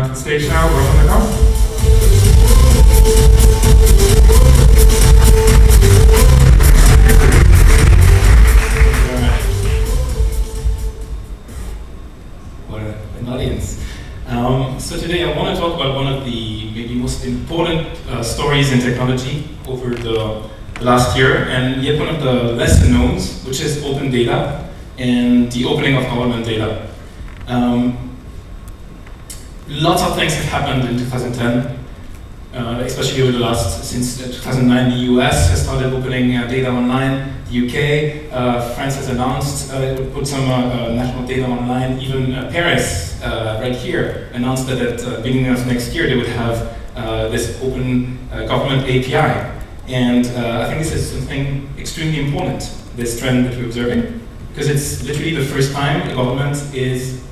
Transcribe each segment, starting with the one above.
On the stage now, Romain Lacombe. What an audience. So today I want to talk about one of the maybe most important stories in technology over the last year, and yet one of the lesser knowns, which is open data and the opening of government data. Lots of things have happened in 2010, especially over the last, since 2009 the US has started opening data online, the UK, France has announced it would put some national data online, even Paris, right here, announced that at the beginning of next year they would have this open government API. And I think this is something extremely important, this trend that we're observing, because it's literally the first time a government is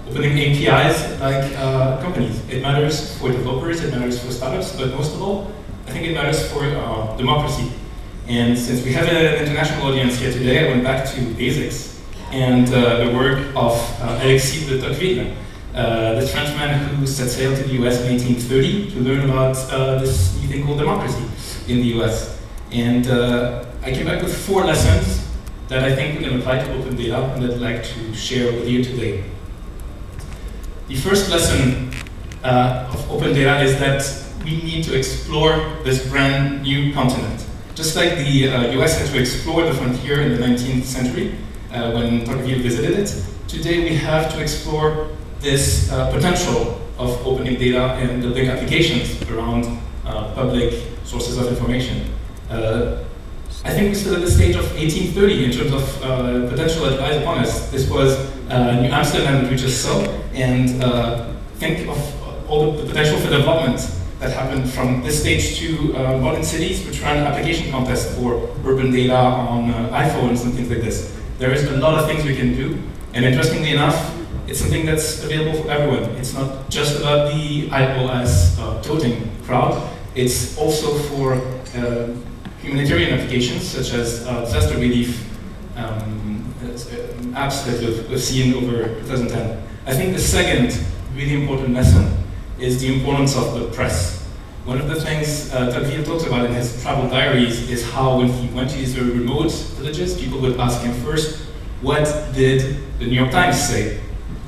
opening APIs like companies. It matters for developers, it matters for startups, but most of all, I think it matters for democracy. And since we have an international audience here today, I went back to basics and the work of Alexis de Tocqueville, this Frenchman who set sail to the US in 1830 to learn about this new thing called democracy in the US. And I came back with 4 lessons that I think we can apply to open data and that I'd like to share with you today. The first lesson of open data is that we need to explore this brand new continent. Just like the US had to explore the frontier in the 19th century when Tocqueville visited it, today we have to explore this potential of opening data and building applications around public sources of information. I think we're still at the stage of 1830 in terms of potential that lies upon us. This was New Amsterdam that we just saw, and think of all the potential for development that happened from this stage to modern cities which ran application contests for urban data on iPhones and things like this. There is a lot of things we can do, and interestingly enough, it's something that's available for everyone. It's not just about the iOS toting crowd, it's also for humanitarian applications such as disaster relief apps that we've seen over 2010. I think the second really important lesson is the importance of the press. One of the things Tocqueville talks about in his travel diaries is how when he went to these very remote villages, people would ask him first, what did the New York Times say?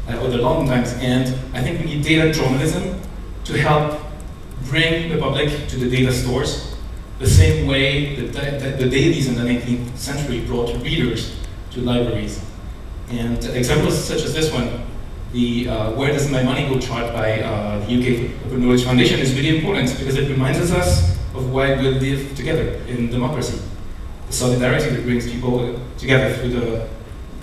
Or the London Times? And I think we need data journalism to help bring the public to the data stores, the same way that the dailies in the 19th century brought readers to libraries. And examples such as this one, the Where Does My Money Go chart by the UK Open Knowledge Foundation is really important because it reminds us of why we live together in democracy. The solidarity that brings people together through the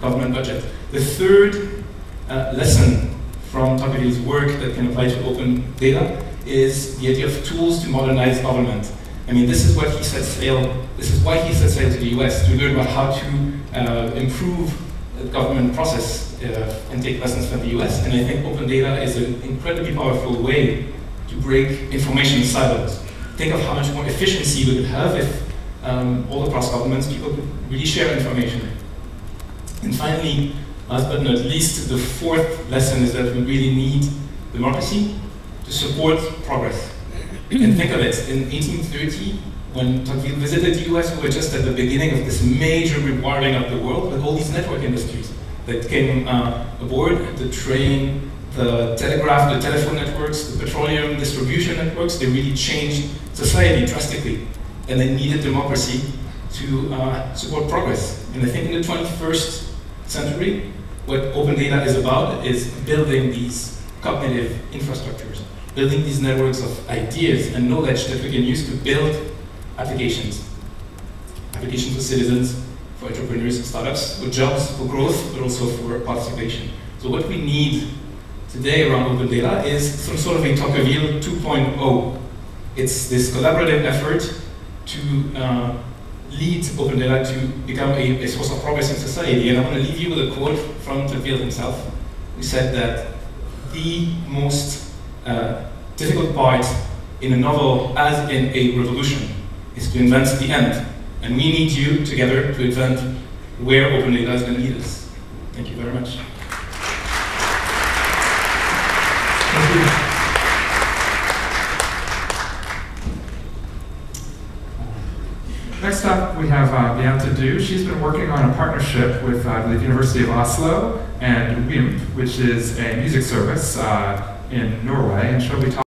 government budget. The third lesson from Tocqueville's work that can apply to open data is the idea of tools to modernize government. I mean, this is what he set sail. This is why he set sail to the US, to learn about how to improve the government process and take lessons from the US. And I think open data is an incredibly powerful way to break information silos. Think of how much more efficiency we would have if all across governments people could really share information. And finally, last but not least, the fourth lesson is that we really need democracy to support progress. And think of it, in 1830, when Tocqueville visited the US, we were just at the beginning of this major rewiring of the world with all these network industries that came aboard, the train, the telegraph, the telephone networks, the petroleum distribution networks. They really changed society drastically. And they needed democracy to support progress. And I think in the 21st century, what open data is about is building these cognitive infrastructures, building these networks of ideas and knowledge that we can use to build applications. Applications for citizens, for entrepreneurs and startups, for jobs, for growth, but also for participation. So what we need today around open data is some sort of a Tocqueville 2.0. It's this collaborative effort to lead open data to become a source of progress in society. And I want to leave you with a quote from Tocqueville himself, who said that the most difficult part in a novel, as in a revolution, is to invent the end. And we need you together to invent where open data is going to lead us. Thank you very much. Thank you. Next up, we have Beate Du. She's been working on a partnership with the University of Oslo and WIMP, which is a music service in Norway, and she'll be talking